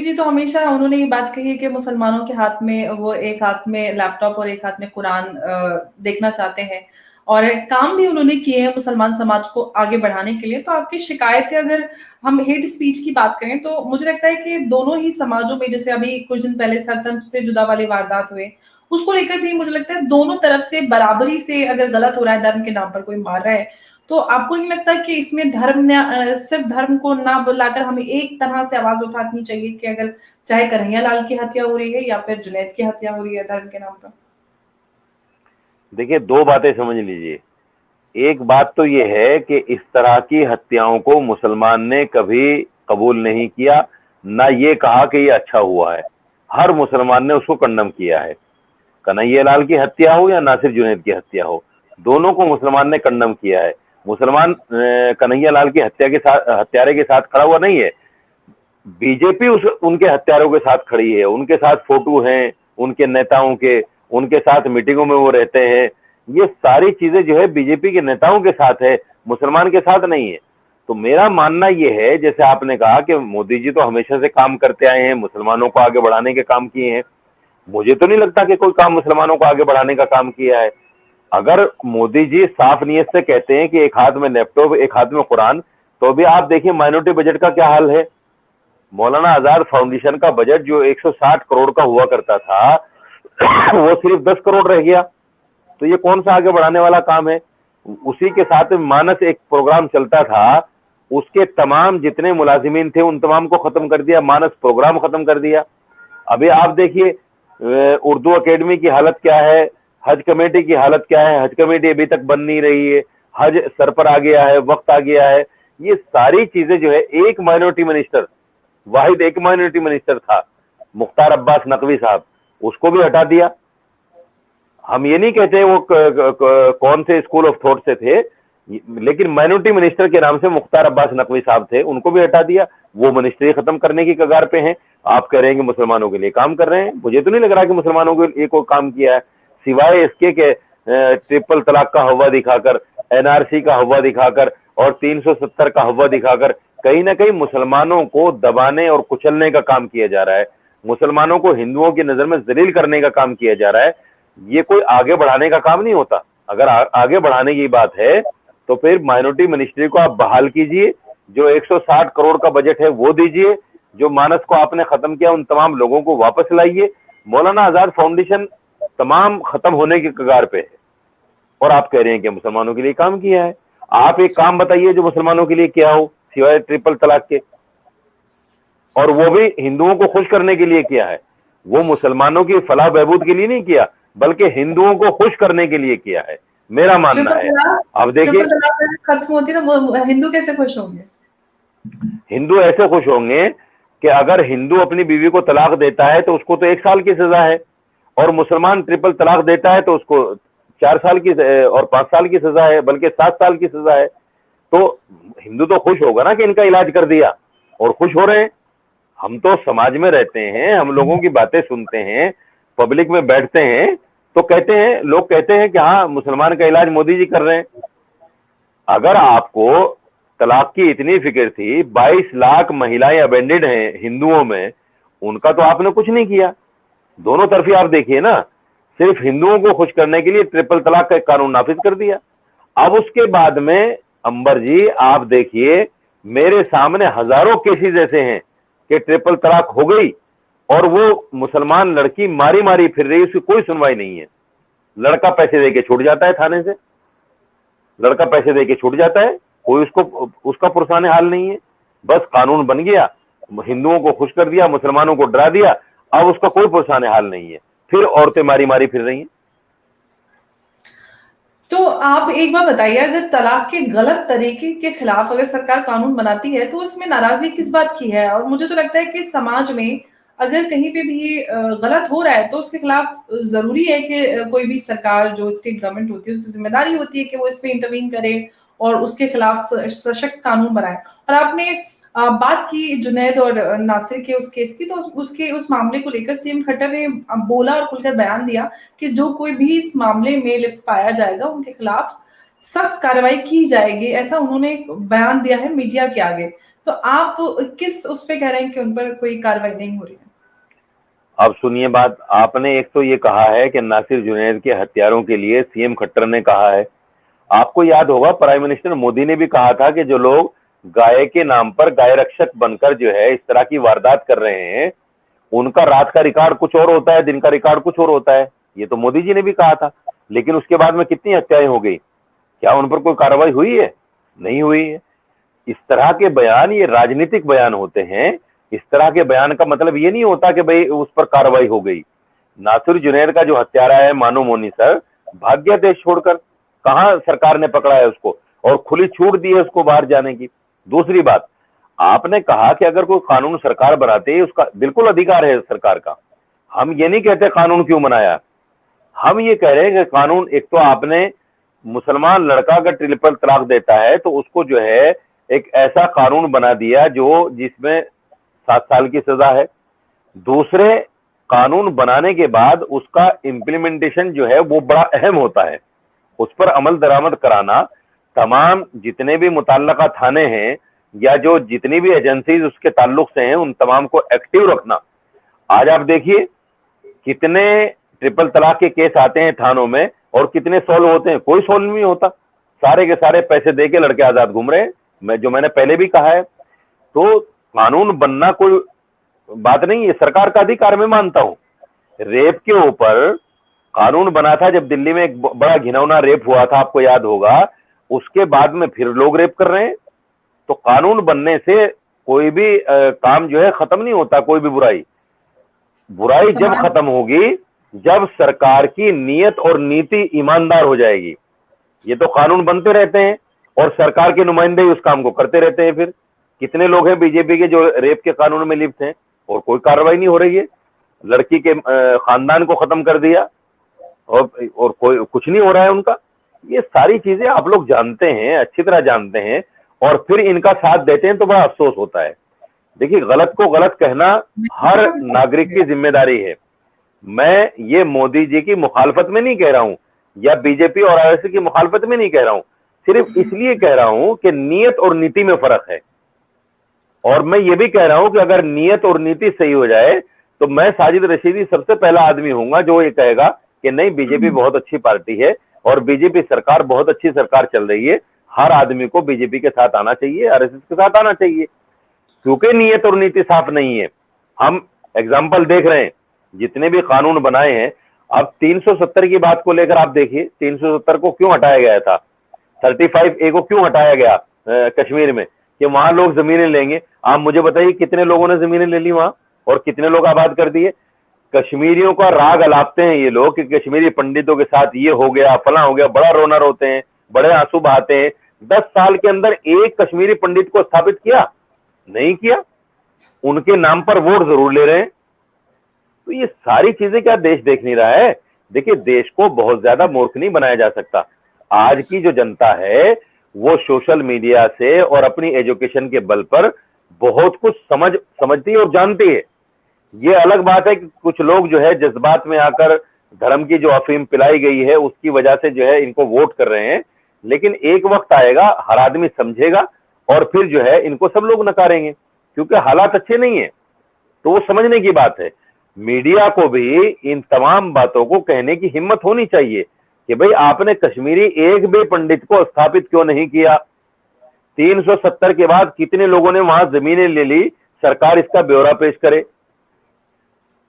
जी तो हमेशा उन्होंने ये बात कही है कि मुसलमानों के हाथ में वो एक हाथ में लैपटॉप और एक हाथ में कुरान देखना चाहते हैं और काम भी उन्होंने किए हैं मुसलमान समाज को आगे बढ़ाने के लिए। तो आपकी शिकायतें, अगर हम हेट स्पीच की बात करें तो मुझे लगता है कि दोनों ही समाजों में, जैसे अभी कुछ दिन पहले सरतंत्र से जुदा वाले वारदात हुए, उसको लेकर भी मुझे लगता है दोनों तरफ से बराबरी से अगर गलत हो रहा है, धर्म के नाम पर कोई मार रहा है, तो आपको नहीं लगता कि इसमें सिर्फ धर्म को ना बुलाकर हमें एक तरह से आवाज उठानी चाहिए कि अगर चाहे कन्हैया लाल की हत्या हो रही है या फिर जुनैद की हत्या हो रही है धर्म के नाम पर? देखिए, दो बातें समझ लीजिए। एक बात तो ये है कि इस तरह की हत्याओं को मुसलमान ने कभी कबूल नहीं किया, ना ये कहा कि ये अच्छा हुआ है। हर मुसलमान ने उसको कंडम किया है। कन्हैया लाल की हत्या हो या नासिर जुनैद की हत्या हो, दोनों को मुसलमान ने कंडम किया है। मुसलमान कन्हैया लाल की हत्या के साथ, हत्यारे के साथ खड़ा हुआ नहीं है। बीजेपी उनके हत्यारों के साथ खड़ी है, उनके साथ फोटो हैं उनके नेताओं के, उनके साथ मीटिंगों में वो रहते हैं। ये सारी चीजें जो है बीजेपी के नेताओं के साथ है, मुसलमान के साथ नहीं है। तो मेरा मानना ये है, जैसे आपने कहा कि मोदी जी तो हमेशा से काम करते आए हैं, मुसलमानों को आगे बढ़ाने के काम किए हैं। मुझे तो नहीं लगता कि कोई काम मुसलमानों को आगे बढ़ाने का काम किया है। अगर मोदी जी साफ नीयत से कहते हैं कि एक हाथ में लैपटॉप एक हाथ में कुरान, तो भी आप देखिए माइनॉरिटी बजट का क्या हाल है। मौलाना आजाद फाउंडेशन का बजट जो 160 करोड़ का हुआ करता था वो सिर्फ 10 करोड़ रह गया। तो ये कौन सा आगे बढ़ाने वाला काम है। उसी के साथ मानस एक प्रोग्राम चलता था, उसके तमाम जितने मुलाजिमीन थे उन तमाम को खत्म कर दिया, मानस प्रोग्राम खत्म कर दिया। अभी आप देखिए उर्दू अकेडमी की हालत क्या है, हज कमेटी की हालत क्या है। हज कमेटी अभी तक बन नहीं रही है, हज सर पर आ गया है, वक्त आ गया है। ये सारी चीजें जो है, एक माइनॉरिटी मिनिस्टर, वाहिद एक माइनॉरिटी मिनिस्टर था मुख्तार अब्बास नकवी साहब, उसको भी हटा दिया। हम ये नहीं कहते वो कौन से स्कूल ऑफ थॉट से थे, लेकिन माइनॉरिटी मिनिस्टर के नाम से मुख्तार अब्बास नकवी साहब थे, उनको भी हटा दिया। वो मिनिस्ट्री खत्म करने की कगार पे हैं। आप कह रहे हैं कि मुसलमानों के लिए काम कर रहे हैं, मुझे तो नहीं लग रहा कि मुसलमानों के लिए कोई काम किया है, सिवाय इसके के ट्रिपल तलाक का हवा दिखाकर, एनआरसी का हवा दिखाकर और 370 का हवा दिखाकर कहीं ना कहीं मुसलमानों को दबाने और कुचलने का काम किया जा रहा है। मुसलमानों को हिंदुओं की नजर में जलील करने का काम किया जा रहा है। ये कोई आगे बढ़ाने का काम नहीं होता। अगर आगे बढ़ाने की बात है तो फिर माइनॉरिटी मिनिस्ट्री को आप बहाल कीजिए, जो 160 करोड़ का बजट है वो दीजिए, जो मानस को आपने खत्म किया उन तमाम लोगों को वापस लाइए। मौलाना आजाद फाउंडेशन तमाम खत्म होने की कगार पे है और आप कह रहे हैं कि मुसलमानों के लिए काम किया है। आप एक काम बताइए जो मुसलमानों के लिए किया हो सिवाय ट्रिपल तलाक के, और वो भी हिंदुओं को खुश करने के लिए किया है। वो मुसलमानों की फलाह बहबूद के लिए नहीं किया, बल्कि हिंदुओं को खुश करने के लिए किया है, मेरा मानना है। अब देखिए, खत्म होती तो हिंदू कैसे खुश होंगे? हिंदू ऐसे खुश होंगे कि अगर हिंदू अपनी बीवी को तलाक देता है तो उसको तो 1 साल की सजा है, और मुसलमान ट्रिपल तलाक देता है तो उसको 4 साल की और 5 साल की सजा है, बल्कि 7 साल की सजा है। तो हिंदू तो खुश होगा ना कि इनका इलाज कर दिया, और खुश हो रहे हैं। हम तो समाज में रहते हैं, हम लोगों की बातें सुनते हैं, पब्लिक में बैठते हैं, तो कहते हैं, लोग कहते हैं कि हाँ मुसलमान का इलाज मोदी जी कर रहे हैं। अगर आपको तलाक की इतनी फिक्र थी, 22 लाख महिलाएं अबेंडेड हैं हिंदुओं में, उनका तो आपने कुछ नहीं किया। दोनों तरफ ही आप देखिए ना, सिर्फ हिंदुओं को खुश करने के लिए ट्रिपल तलाक का एक कानून नाफिज कर दिया। अब उसके बाद में अंबर जी आप देखिए, मेरे सामने हजारों केसेस ऐसे हैं कि ट्रिपल तलाक हो गई और वो मुसलमान लड़की मारी मारी फिर रही, उसकी कोई सुनवाई नहीं है। लड़का पैसे देके छूट जाता है थाने से, लड़का पैसे देके छूट जाता है, कोई उसको उसका पुरसाने हाल नहीं है। बस कानून बन गया, हिंदुओं को खुश कर दिया, मुसलमानों को डरा दिया, अब उसका कोई पुरसाने हाल नहीं है, फिर औरतें मारी मारी फिर रही हैं। तो आप एक बार बताइए, अगर तलाक के गलत तरीके के खिलाफ अगर सरकार कानून बनाती है तो इसमें नाराजगी किस बात की है? और मुझे तो लगता है कि समाज में अगर कहीं पे भी ये गलत हो रहा है तो उसके खिलाफ जरूरी है कि कोई भी सरकार, जो स्टेट गवर्नमेंट होती है, उसकी जिम्मेदारी होती है कि वो इस पे इंटरवीन करे और उसके खिलाफ सशक्त कानून बनाए। और आपने बात की जुनैद और नासिर के उस केस की, तो उसके उस मामले को लेकर सीएम खट्टर ने बोला और खुलकर बयान दिया कि जो कोई भी इस मामले में लिप्त पाया जाएगा उनके खिलाफ सख्त कार्रवाई की जाएगी, ऐसा उन्होंने बयान दिया है मीडिया के आगे। तो आप किस उस पे कह रहे हैं कि उन पर कोई कार्रवाई नहीं हो रही है? अब सुनिए बात, आपने एक तो ये कहा है कि नासिर जुनैद के हत्यारों के लिए सीएम खट्टर ने कहा है। आपको याद होगा प्राइम मिनिस्टर मोदी ने भी कहा था कि जो लोग गाय के नाम पर गाय रक्षक बनकर जो है इस तरह की वारदात कर रहे हैं, उनका रात का रिकॉर्ड कुछ और होता है, दिन का रिकॉर्ड कुछ और होता है। ये तो मोदी जी ने भी कहा था। लेकिन उसके बाद में कितनी हत्याएं हो गई, क्या उन पर कोई कार्रवाई हुई है? नहीं हुई है। इस तरह के बयान ये राजनीतिक बयान होते हैं। इस तरह के बयान का मतलब ये नहीं होता कि भाई उस पर कार्रवाई हो गई। नासिर जुनैद का जो हत्यारा है मानो मोनी सर, भाग गया देश छोड़कर। कहां सरकार ने पकड़ा है उसको और खुली छूट दी है उसको बाहर जाने की। दूसरी बात, आपने कहा कि अगर कोई कानून सरकार बनाती है उसका बिल्कुल अधिकार है सरकार का। हम ये नहीं कहते कानून क्यों बनाया, हम ये कह रहे हैं कि कानून, एक तो आपने मुसलमान लड़का अगर ट्रिपल तलाक देता है तो उसको जो है एक ऐसा कानून बना दिया जो जिसमें 7 साल की सजा है। दूसरे, कानून बनाने के बाद उसका इम्प्लीमेंटेशन जो है वो बड़ा अहम होता है। उस पर अमल दरामद कराना, तमाम जितने भी मुतल्लका थाने हैं या जो जितनी भी एजेंसीज उसके ताल्लुक से हैं उन तमाम को एक्टिव रखना। आज आप देखिए कितने ट्रिपल तलाक के केस आते हैं थानों में और कितने सॉल्व होते हैं, कोई सॉल्व नहीं होता। सारे के सारे पैसे दे के लड़के आजाद घूम रहे हैं। मैंने पहले भी कहा है, तो कानून बनना कोई बात नहीं है, सरकार का अधिकार मैं मानता हूं। रेप के ऊपर कानून बना था जब दिल्ली में एक बड़ा घिनौना रेप हुआ था, आपको याद होगा। उसके बाद में फिर लोग रेप कर रहे हैं। तो कानून बनने से कोई भी काम जो है खत्म नहीं होता। कोई भी बुराई जब खत्म होगी जब सरकार की नीयत और नीति ईमानदार हो जाएगी। ये तो कानून बनते रहते हैं और सरकार के नुमाइंदे उस काम को करते रहते हैं। फिर कितने लोग हैं बीजेपी के जो रेप के कानून में लिप्त हैं और कोई कार्रवाई नहीं हो रही है। लड़की के खानदान को खत्म कर दिया और कोई कुछ नहीं हो रहा है उनका। ये सारी चीजें आप लोग जानते हैं, अच्छी तरह जानते हैं, और फिर इनका साथ देते हैं तो बड़ा अफसोस होता है। देखिए, गलत को गलत कहना हर नागरिक की जिम्मेदारी है। मैं ये मोदी जी की मुखालफत में नहीं कह रहा हूं या बीजेपी और आरएसएस की मुखालफत में नहीं कह रहा हूं, सिर्फ इसलिए कह रहा हूं कि नीयत और नीति में फर्क है। और मैं ये भी कह रहा हूं कि अगर नीयत और नीति सही हो जाए तो मैं साजिद रशीदी सबसे पहला आदमी होऊंगा जो ये कहेगा कि नहीं, बीजेपी बहुत अच्छी पार्टी है और बीजेपी सरकार बहुत अच्छी सरकार चल रही है। हर आदमी को बीजेपी के साथ आना चाहिए, आरएसएस के साथ आना चाहिए, क्योंकि नीयत और नीति साफ नहीं है। हम एग्जाम्पल देख रहे हैं, जितने भी कानून बनाए हैं। अब 370 की बात को लेकर आप देखिए, 370 को क्यों हटाया गया था, 35A को क्यों हटाया गया कश्मीर में, कि वहां लोग जमीनें लेंगे। आप मुझे बताइए कितने लोगों ने जमीनें ले ली वहां और कितने लोग आबाद कर दिए। कश्मीरियों का राग अलापते हैं ये लोग कि कश्मीरी पंडितों के साथ ये हो गया, फला हो गया, बड़ा रोना रोते हैं, बड़े आंसू बहाते हैं। 10 साल के अंदर एक कश्मीरी पंडित को स्थापित किया नहीं किया, उनके नाम पर वोट जरूर ले रहे हैं। तो ये सारी चीजें क्या देश देख नहीं रहा है? देखिए, देश को बहुत ज्यादा मूर्ख नहीं बनाया जा सकता। आज की जो जनता है वो सोशल मीडिया से और अपनी एजुकेशन के बल पर बहुत कुछ समझती है और जानती है। ये अलग बात है कि कुछ लोग जो है जज्बात में आकर धर्म की जो अफीम पिलाई गई है उसकी वजह से जो है इनको वोट कर रहे हैं। लेकिन एक वक्त आएगा, हर आदमी समझेगा और फिर जो है इनको सब लोग नकारेंगे, क्योंकि हालात अच्छे नहीं है। तो वो समझने की बात है। मीडिया को भी इन तमाम बातों को कहने की हिम्मत होनी चाहिए कि भाई आपने कश्मीरी एक भी पंडित को स्थापित क्यों नहीं किया। 370 के बाद कितने लोगों ने वहां जमीनें ले ली, सरकार इसका ब्यौरा पेश करे।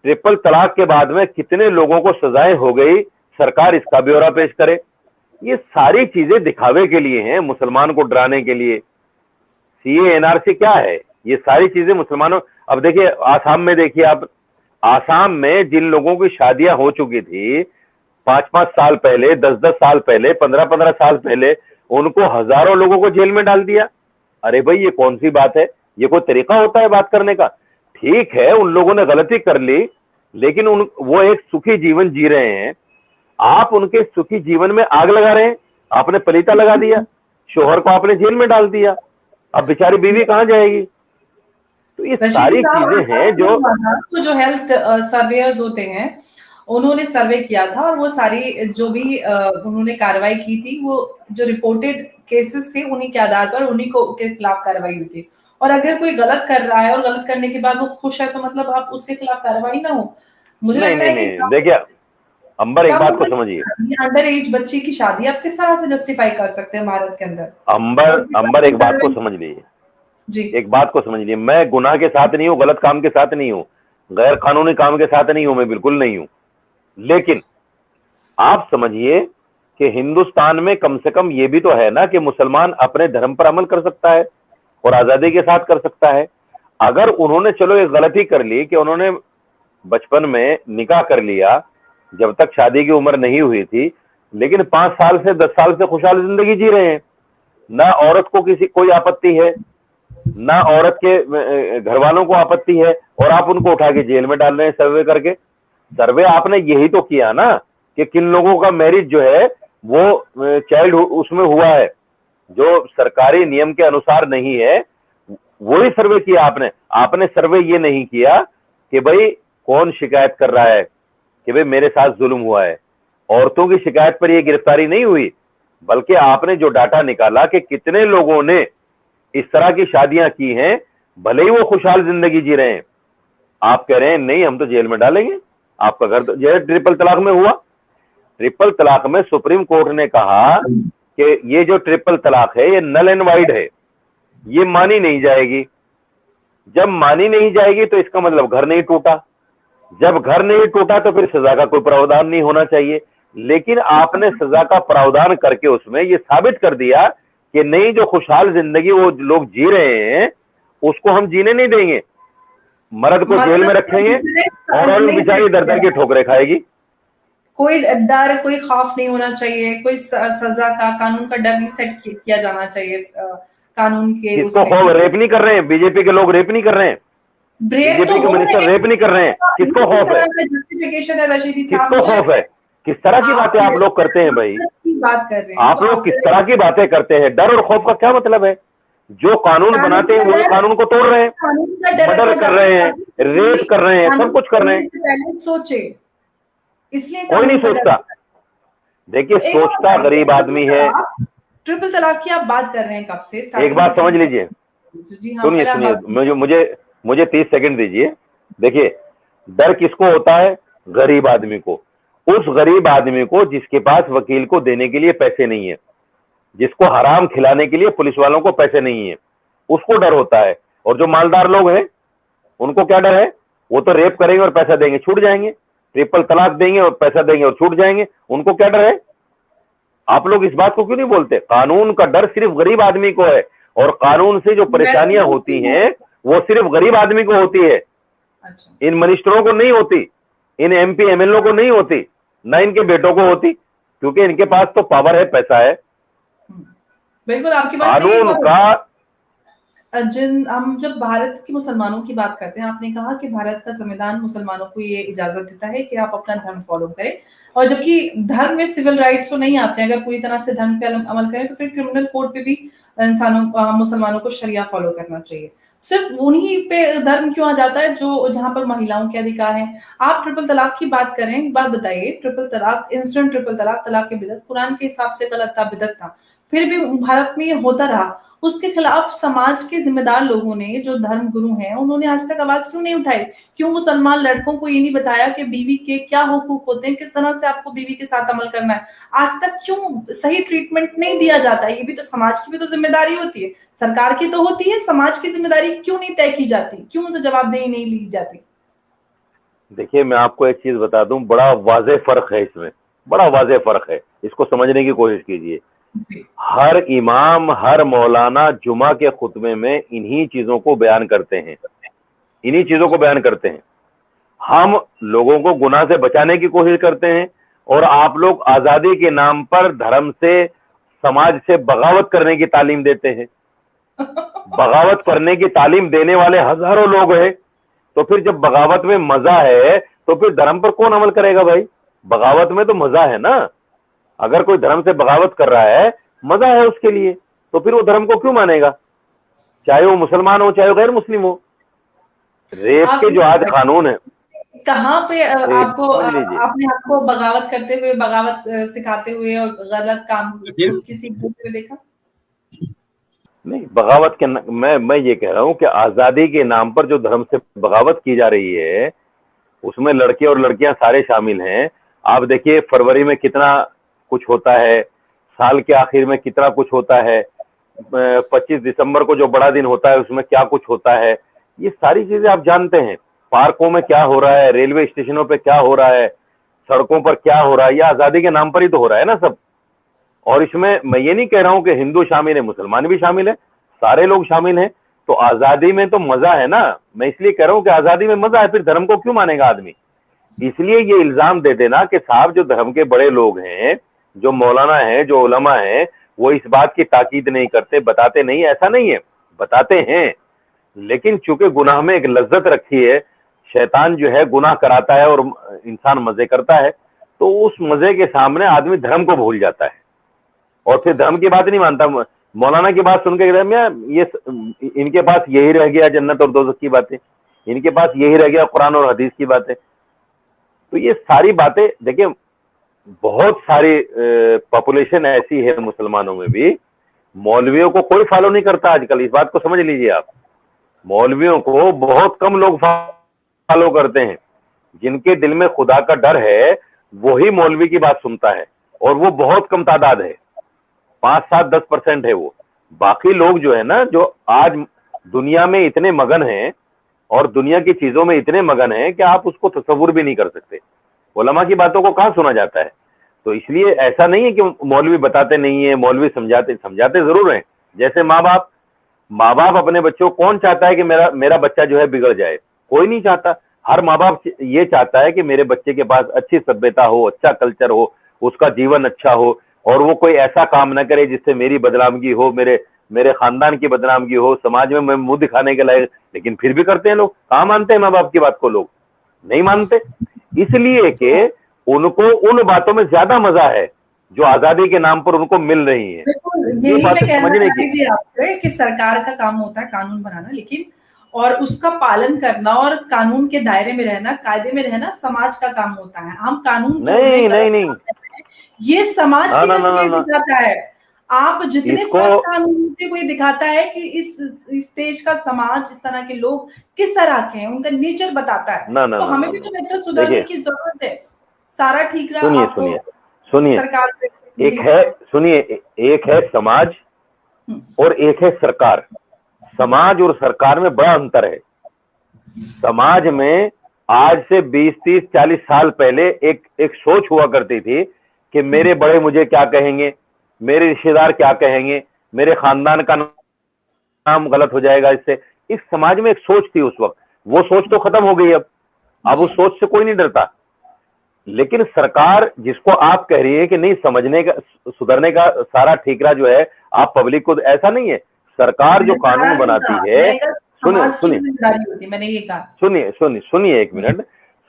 ट्रिपल तलाक के बाद में कितने लोगों को सजाएं हो गई, सरकार इसका ब्यौरा पेश करे। ये सारी चीजें दिखावे के लिए हैं, मुसलमान को डराने के लिए। सीए एनआरसी क्या है, ये सारी चीजें मुसलमानों। अब देखिए आसाम में, देखिए आप, आसाम में जिन लोगों की शादियां हो चुकी थी 5-5 साल पहले, 10-10 साल पहले, 15-15 साल पहले, उनको हजारों लोगों को जेल में डाल दिया। अरे भाई, ये कौन सी बात है? ये कोई तरीका होता है बात करने का? ठीक है, उन लोगों ने गलती कर ली, लेकिन वो एक सुखी जीवन जी रहे हैं। आप उनके सुखी जीवन में आग लगा रहे हैं। आपने पलीता लगा दिया, शोहर को आपने जेल में डाल दिया, अब बेचारी बीवी कहां जाएगी? तो ये सारी चीजें हैं जो हेल्थ सर्वेयर्स होते हैं उन्होंने सर्वे किया था और वो सारी जो भी उन्होंने कार्रवाई की थी, वो जो रिपोर्टेड केसेस थे उन्हीं के आधार पर उन्हीं को के खिलाफ कार्रवाई हुई थी। और अगर कोई गलत कर रहा है और गलत करने के बाद वो खुश है तो मतलब आप उसके खिलाफ कार्रवाई ना हो। मुझे नहीं लगता नहीं है कि नहीं, देखिए अंबर, एक कम बात को उम्र की समझिए। शादी, अंडर एज बच्ची की शादी आप किस तरह से जस्टिफाई कर सकते हैं भारत के अंदर? अंबर और उसके साथ अंबर, कोई एक बात को कार्रवाई। समझ लीजिए। जी। एक बात को समझ लीजिए, मैं गुनाह के साथ नहीं हूँ, गलत काम के साथ नहीं हूँ, गैर कानूनी काम के साथ नहीं हूँ, मैं बिल्कुल नहीं हूँ। लेकिन आप समझिए कि हिंदुस्तान में कम से कम ये भी तो है ना कि मुसलमान अपने धर्म पर अमल कर सकता है और आजादी के साथ कर सकता है। अगर उन्होंने चलो एक गलती कर ली कि उन्होंने बचपन में निकाह कर लिया, जब तक शादी की उम्र नहीं हुई थी, लेकिन 5 साल से 10 साल से खुशहाल जिंदगी जी रहे हैं, ना औरत को किसी कोई आपत्ति है, ना औरत के घर वालों को आपत्ति है, और आप उनको उठा के जेल में डाल रहे हैं सर्वे करके। सर्वे आपने यही तो किया ना कि किन लोगों का मैरिज जो है वो चाइल्ड उसमें हुआ है, जो सरकारी नियम के अनुसार नहीं है, वही सर्वे किया आपने। आपने सर्वे ये नहीं किया कि भाई कौन शिकायत कर रहा है कि भाई मेरे साथ जुल्म हुआ है। औरतों की शिकायत पर यह गिरफ्तारी नहीं हुई, बल्कि आपने जो डाटा निकाला कि कितने लोगों ने इस तरह की शादियां की हैं, भले ही वो खुशहाल जिंदगी जी रहे हैं, आप कह रहे हैं नहीं हम तो जेल में डालेंगे। आपका घर तो जैसे ट्रिपल तलाक में हुआ, ट्रिपल तलाक में सुप्रीम कोर्ट ने कहा कि ये जो ट्रिपल तलाक है ये नल एंड वाइड है, ये मानी नहीं जाएगी। जब मानी नहीं जाएगी तो इसका मतलब घर नहीं टूटा, जब घर नहीं टूटा तो फिर सजा का कोई प्रावधान नहीं होना चाहिए। लेकिन आपने सजा का प्रावधान करके उसमें ये साबित कर दिया कि नहीं, जो खुशहाल जिंदगी वो लोग जी रहे हैं उसको हम जीने नहीं देंगे, मर्द को जेल में रखेंगे और नहीं बेचारी दर दर की ठोकरें खाएगी। कोई डर, कोई खौफ नहीं होना चाहिए, कोई सजा का, कानून का डर नहीं सेट किया जाना चाहिए कानून के किसको उसमें। खौफ? रेप नहीं कर रहे हैं बीजेपी के लोग, रेप नहीं कर रहे हैं, ब्रेक तो बीजेपी के हो मिनिस्टर रहे रेप नहीं कर रहे हैं। हैं, किसको किस खौफ है? तरह का जस्टिफिकेशन है रशीदी साहब? किसको मुझे खौफ लगता है? है किस तरह की बातें आप लोग करते हैं भाई? की बात कर रहे हैं आप तो लोग किस आपसे तरह की बातें करते हैं? डर और खौफ का क्या मतलब है? जो कानून कानून बनाते हैं का वही डर, कानून को तोड़ रहे हैं, कानून का डर मर्डर रखा कर जाता रहे है हैं, ताकि कोई रेप कर रहे हैं, सब कानून कुछ कर रहे तोड़ने हैं। से पहले सोचे, इसलिए कोई नहीं कानून का डर सोचता। होता है। देखिए, तो एक बात सोचता बताइए, गरीब आदमी है। ट्रिपल तलाक की आप बात कर रहे हैं कब से? एक स्टार्टिंग से बात समझ ट्रिपल लीजिए, तलाक। जी हाँ, सुनिए पहले आप सुनिए, बात मुझे मुझे मुझे 30 सेकंड दीजिए। देखिए, डर किसको होता है? गरीब आदमी को। उस गरीब आदमी को जिसके पास वकील को देने के लिए पैसे नहीं है, जिसको हराम खिलाने के लिए पुलिस वालों को पैसे नहीं है, उसको डर होता है। और जो मालदार लोग हैं उनको क्या डर है? वो तो रेप करेंगे और पैसा देंगे, छूट जाएंगे, ट्रिपल तलाक देंगे और पैसा देंगे और छूट जाएंगे। उनको क्या डर है? आप लोग इस बात को क्यों नहीं बोलते? कानून का डर सिर्फ गरीब आदमी को है, और कानून से जो मैं तो परेशानियां बोलती होती हूँ। हैं वो सिर्फ गरीब आदमी को होती है, अच्छा। इन मिनिस्टरों को नहीं होती, इन एमपी एमएलओ को नहीं होती, ना इनके बेटों को होती, क्योंकि इनके पास तो पावर है, पैसा है। बिल्कुल आपकी बात सही है। कानून का जिन हम जब भारत के मुसलमानों की बात करते हैं, आपने कहा कि भारत का संविधान मुसलमानों को ये इजाजत देता है कि आप अपना धर्म फॉलो करें, और जबकि धर्म में सिविल राइट्स तो नहीं आते हैं। अगर पूरी तरह से धर्म पे अमल करें तो फिर क्रिमिनल कोड पे भी मुसलमानों को शरिया फॉलो करना चाहिए। सिर्फ उन्हीं पे धर्म क्यों आ जाता है जो जहां पर महिलाओं के अधिकार हैं? आप ट्रिपल तलाक की बात करें, एक बात बताइए, ट्रिपल तलाक, इंस्टेंट ट्रिपल तलाक, तलाक के बिदअत कुरान के हिसाब से गलत था, बिदअत था, फिर भी भारत में ये होता रहा। उसके खिलाफ समाज के जिम्मेदार लोगों ने, जो धर्म गुरु हैं, उन्होंने आज तक आवाज क्यों नहीं उठाई? क्यों मुसलमान लड़कों को ये नहीं बताया कि बीवी के क्या हुकूक होते हैं, किस तरह से आपको बीवी के साथ अमल करना है? आज तक क्यों सही ट्रीटमेंट नहीं दिया जाता? ये भी तो समाज की भी तो जिम्मेदारी होती है, सरकार की तो होती है, समाज की जिम्मेदारी क्यों नहीं तय की जाती? क्यों उनसे जवाबदेही नहीं ली जाती? देखिए, मैं आपको एक चीज बता दूं, बड़ा वाज़ेह फर्क है इसमें, बड़ा वाज़ेह फर्क है, इसको समझने की कोशिश कीजिए। हर इमाम, हर मौलाना जुमा के खुतबे में इन्हीं चीजों को बयान करते हैं, इन्हीं चीजों को बयान करते हैं। हम लोगों को गुनाह से बचाने की कोशिश करते हैं, और आप लोग आजादी के नाम पर धर्म से, समाज से बगावत करने की तालीम देते हैं। बगावत करने की तालीम देने वाले हजारों लोग हैं, तो फिर जब बगावत में मजा है तो फिर धर्म पर कौन अमल करेगा भाई? बगावत में तो मजा है ना। अगर कोई धर्म से बगावत कर रहा है, मजा है उसके लिए, तो फिर वो धर्म को क्यों मानेगा? चाहे वो मुसलमान हो, चाहे वो गैर मुस्लिम हो। रेप आप के जो आज कानून है, कहाँ पे आपको समझ लीजिए, आपने आपको बगावत करते हुए, बगावत सिखाते हुए और गलत काम खुद की सीखते हुए देखा? नहीं, बगावत के मैं ये कह रहा हूँ कि आजादी के नाम पर जो धर्म से बगावत की जा रही है उसमें लड़के और लड़कियां सारे शामिल हैं। आप देखिए फरवरी में कितना कुछ होता है, साल के आखिर में कितना कुछ होता है, 25 दिसंबर को जो बड़ा दिन होता है उसमें क्या कुछ होता है, ये सारी चीजें आप जानते हैं। पार्कों में क्या हो रहा है, रेलवे स्टेशनों पे क्या हो रहा है, सड़कों पर क्या हो रहा है, ये आजादी के नाम पर ही तो हो रहा है ना सब। और इसमें मैं ये नहीं कह रहा हूं कि हिंदू शामिल है, मुसलमान भी शामिल है, सारे लोग शामिल हैं। तो आजादी में तो मजा है ना, मैं इसलिए कह रहा हूं कि आजादी में मजा है, फिर धर्म को क्यों मानेगा आदमी। इसलिए ये इल्जाम दे देना कि साहब जो धर्म के बड़े लोग हैं, जो मौलाना हैं, जो उलमा हैं, वो इस बात की ताकीद नहीं करते, बताते नहीं, ऐसा नहीं है, बताते हैं। लेकिन चूंकि गुनाह में एक लज्जत रखी है, शैतान जो है गुनाह कराता है और इंसान मजे करता है, तो उस मजे के सामने आदमी धर्म को भूल जाता है और फिर धर्म की बात नहीं मानता। मौलाना की बात सुन के ये इनके पास यही रह गया जन्नत और दोज़ख की बातें, इनके पास यही रह गया कुरान और हदीस की बातें। तो ये सारी बातें देखिए, बहुत सारी पॉपुलेशन ऐसी है मुसलमानों में भी, मौलवियों को कोई फॉलो नहीं करता आजकल, इस बात को समझ लीजिए आप। मौलवियों को बहुत कम लोग फॉलो करते हैं। जिनके दिल में खुदा का डर है वही मौलवी की बात सुनता है, और वो बहुत कम तादाद है, 5, 7, 10% है वो। बाकी लोग जो है ना, जो आज दुनिया में इतने मगन हैं और दुनिया की चीजों में इतने मगन हैं कि आप उसको तसव्वुर भी नहीं कर सकते। उलमा की बातों को कहां सुना जाता है। तो इसलिए ऐसा नहीं है कि मौलवी बताते नहीं है, मौलवी समझाते जरूर हैं। जैसे माँ बाप अपने बच्चों को, कौन चाहता है कि मेरा बच्चा जो है बिगड़ जाए? कोई नहीं चाहता। हर माँ बाप ये चाहता है कि मेरे बच्चे के पास अच्छी सभ्यता हो, अच्छा कल्चर हो, उसका जीवन अच्छा हो, और वो कोई ऐसा काम ना करे जिससे मेरी बदनामगी हो, मेरे खानदान की बदनामगी हो, समाज में मैं मुंह दिखाने के लायक। लेकिन फिर भी करते हैं लोग। कहाँ मानते हैं माँ बाप की बात को? लोग नहीं मानते, इसलिए कि उनको उन बातों में ज्यादा मजा है जो आजादी के नाम पर उनको मिल रही है। बिल्कुल, यही मैं कहना चाह रही थी आपसे कि सरकार का काम होता है कानून बनाना, लेकिन और उसका पालन करना और कानून के दायरे में रहना, कायदे में रहना समाज का काम होता है। हम कानून नहीं, ये समाज की तस्वीर दिखाता है। आप जितने सख्त कानून थे वो ये दिखाता है कि इस देश का समाज, इस तरह के लोग किस तरह के हैं, उनका नेचर बताता है। तो हमें भी तो बेहतर सुधरने की जरूरत है। सारा ठीक रहा, सुनिए, सरकार एक है समाज और एक है सरकार। समाज और सरकार में बड़ा अंतर है। समाज में आज से 20, 30, 40 साल पहले एक सोच हुआ करती थी कि मेरे बड़े मुझे क्या कहेंगे, मेरे रिश्तेदार क्या कहेंगे, मेरे खानदान का नाम गलत हो जाएगा इससे। इस समाज में एक सोच थी उस वक्त, वो सोच तो खत्म हो गई। अब उस सोच से कोई नहीं डरता। लेकिन सरकार, जिसको आप कह रही है कि नहीं समझने का, सुधरने का सारा ठीकरा जो है आप पब्लिक को, ऐसा नहीं है। सरकार जो कानून बनाती है, सुनिए एक मिनट,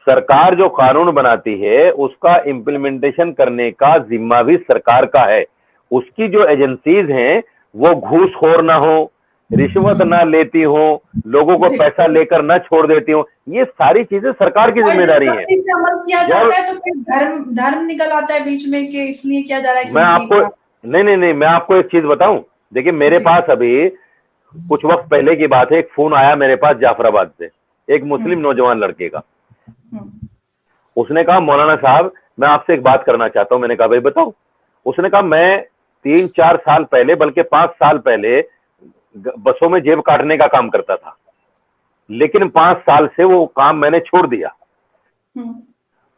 सरकार जो कानून बनाती है उसका इम्प्लीमेंटेशन करने का जिम्मा भी सरकार का है। उसकी जो एजेंसीज हैं वो घूसखोर ना हो, रिश्वत ना लेती हो, लोगों को पैसा लेकर ना छोड़ देती हो, ये सारी चीजें सरकार की जिम्मेदारी है। अमल किया जाता है तो फिर धर्म निकल आता है बीच में कि इसलिए किया जा रहा है। मैं आपको नहीं, मैं आपको एक चीज बताऊं। देखिए मेरे पास अभी कुछ वक्त पहले की बात है, एक फोन आया मेरे पास जाफराबाद से, एक मुस्लिम नौजवान लड़के का। उसने कहा मौलाना साहब मैं आपसे एक बात करना चाहता हूं। मैंने कहा भाई बताओ। उसने कहा मैं 3-4 साल पहले, बल्कि 5 साल पहले बसों में जेब काटने का काम करता था, लेकिन 5 साल से वो काम मैंने छोड़ दिया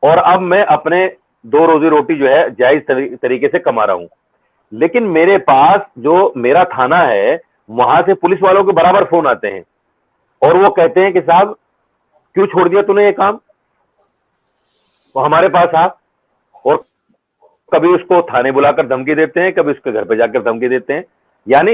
और अब मैं अपने 2 रोजी रोटी जो है जायज तरीके से कमा रहा हूं। लेकिन मेरे पास जो मेरा थाना है वहां से पुलिस वालों के बराबर फोन आते हैं और वो कहते हैं कि साहब क्यों छोड़ दिया तूने ये काम, तो हमारे पास आ। और कभी उसको थाने बुलाकर धमकी देते हैं, कभी उसके घर पे जाकर धमकी देते हैं। यानी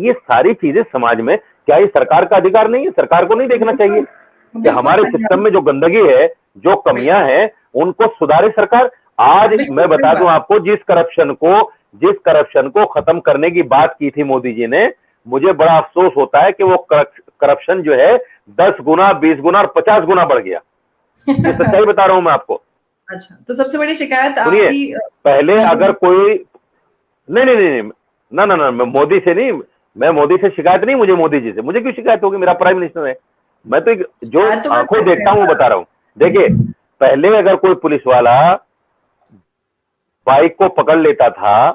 ये सारी चीजें समाज में, क्या ये सरकार का अधिकार नहीं है? सरकार को नहीं देखना चाहिए कि हमारे सिस्टम में जो गंदगी है, जो कमियां हैं, उनको सुधारे सरकार। आज मैं बता दूं आपको, जिस करप्शन को खत्म करने की बात की थी मोदी जी ने, मुझे बड़ा अफसोस होता है कि वो करप्शन जो है 10 गुना, 20 गुना और 50 गुना बढ़ गया। ये सच्चाई बता रहा हूं मैं आपको। अच्छा, तो सबसे बड़ी शिकायत आपकी, पहले अगर कोई नहीं, ना मोदी से नहीं, मैं मोदी से शिकायत नहीं, मुझे मोदी जी से, मुझे क्यों शिकायत होगी, मेरा प्राइम मिनिस्टर है। मैं तो जो आंखों देखता हूँ वो बता रहा हूँ। देखिए, पहले अगर कोई पुलिस वाला बाइक को पकड़ लेता था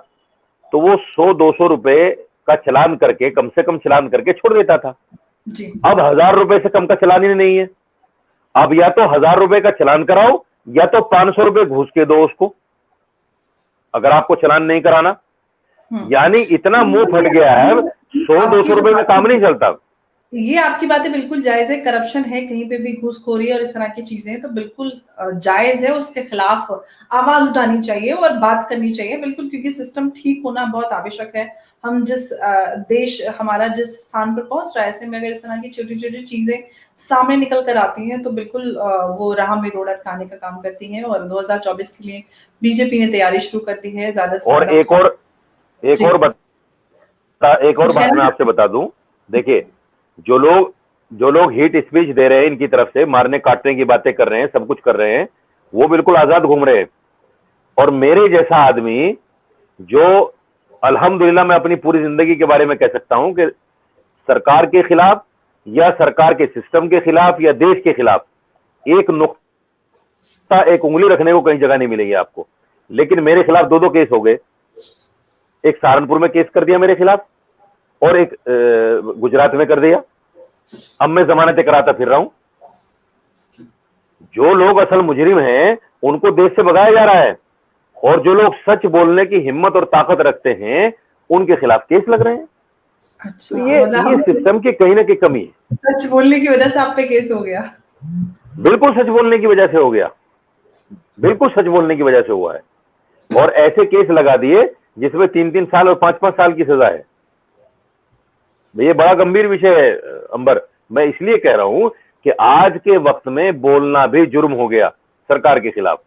तो वो 100-200 रुपए का चालान करके, कम से कम चालान करके छोड़ देता था। जी। अब 1000 रुपए से कम का चालान ही नहीं है। अब या तो 1000 रुपए का चालान कराओ या तो 500 रुपए घूस के दो उसको, अगर आपको चालान नहीं कराना। यानी इतना मुंह फट गया है, 100-200 रुपए में काम नहीं चलता। ये आपकी बातें बिल्कुल जायज है, करप्शन है, कहीं पे भी घूसखोरी और इस तरह की चीजें तो बिल्कुल जायज है, उसके खिलाफ आवाज उठानी चाहिए और बात करनी चाहिए बिल्कुल, क्योंकि सिस्टम ठीक होना बहुत आवश्यक है। हम जिस देश हमारा जिस स्थान पर पहुंच रहा है, ऐसे में अगर इस तरह की छोटी छोटी चीजें सामने निकल कर आती हैं तो बिल्कुल वो राह में रोड अटकाने का काम करती हैं। और 2024 के लिए बीजेपी ने तैयारी शुरू कर दी है, ज्यादा से और एक और बात मैं आपसे बता दूं। देखिए, जो लोग हीट स्पीच दे रहे हैं, इनकी तरफ से मारने काटने की बातें कर रहे हैं, सब कुछ कर रहे हैं, वो बिल्कुल आजाद घूम रहे हैं। और मेरे जैसा आदमी जो अल्हम्दुलिल्लाह मैं अपनी पूरी जिंदगी के बारे में कह सकता हूं कि सरकार के खिलाफ या सरकार के सिस्टम के खिलाफ या देश के खिलाफ एक नुक्ता, एक उंगली रखने को कहीं जगह नहीं मिलेगी आपको। लेकिन मेरे खिलाफ 2 केस हो गए। एक सहारनपुर में केस कर दिया मेरे खिलाफ और एक गुजरात में कर दिया। अब मैं जमानतें कराता फिर रहा हूं। जो लोग असल मुजरिम हैं उनको देश से भगाया जा रहा है, और जो लोग सच बोलने की हिम्मत और ताकत रखते हैं उनके खिलाफ केस लग रहे हैं। अच्छा, तो ये सिस्टम की कहीं ना कहीं कमी है। सच बोलने की वजह से आप पे केस हो गया? बिल्कुल सच बोलने की वजह से हो गया, बिल्कुल सच बोलने की वजह से हुआ है। और ऐसे केस लगा दिए जिसमें 3-3 साल और 5-5 साल की सजा है। ये बड़ा गंभीर विषय है अंबर। मैं इसलिए कह रहा हूं कि आज के वक्त में बोलना भी जुर्म हो गया सरकार के खिलाफ,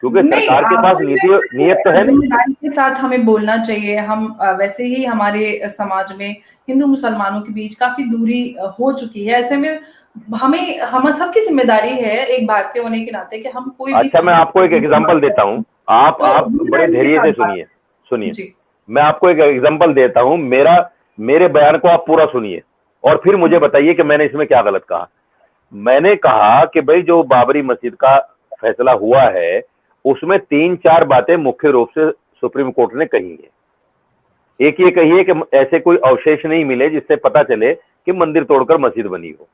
क्योंकि सरकार के पास नीयत तो है नहीं। जिम्मेदारी के साथ हमें बोलना चाहिए। हम वैसे ही हमारे समाज में हिंदू मुसलमानों के बीच काफी दूरी हो चुकी है। ऐसे में हम सबकी जिम्मेदारी है एक भारतीय होने के नाते कि हम कोई भी। अच्छा, मैं आपको एक एग्जांपल देता हूं। आप बड़े धैर्य से सुनिए। मैं आपको एक एग्जांपल देता हूं। मेरे बयान को आप पूरा सुनिए और फिर मुझे बताइए कि मैंने इसमें क्या गलत कहा। मैंने कहा कि भाई जो बाबरी मस्जिद का फैसला हुआ है उसमें 3-4 बातें मुख्य रूप से सुप्रीम कोर्ट ने कही है। एक ये कही है कि ऐसे कोई अवशेष नहीं मिले जिससे पता चले कि मंदिर तोड़कर मस्जिद बनी हो।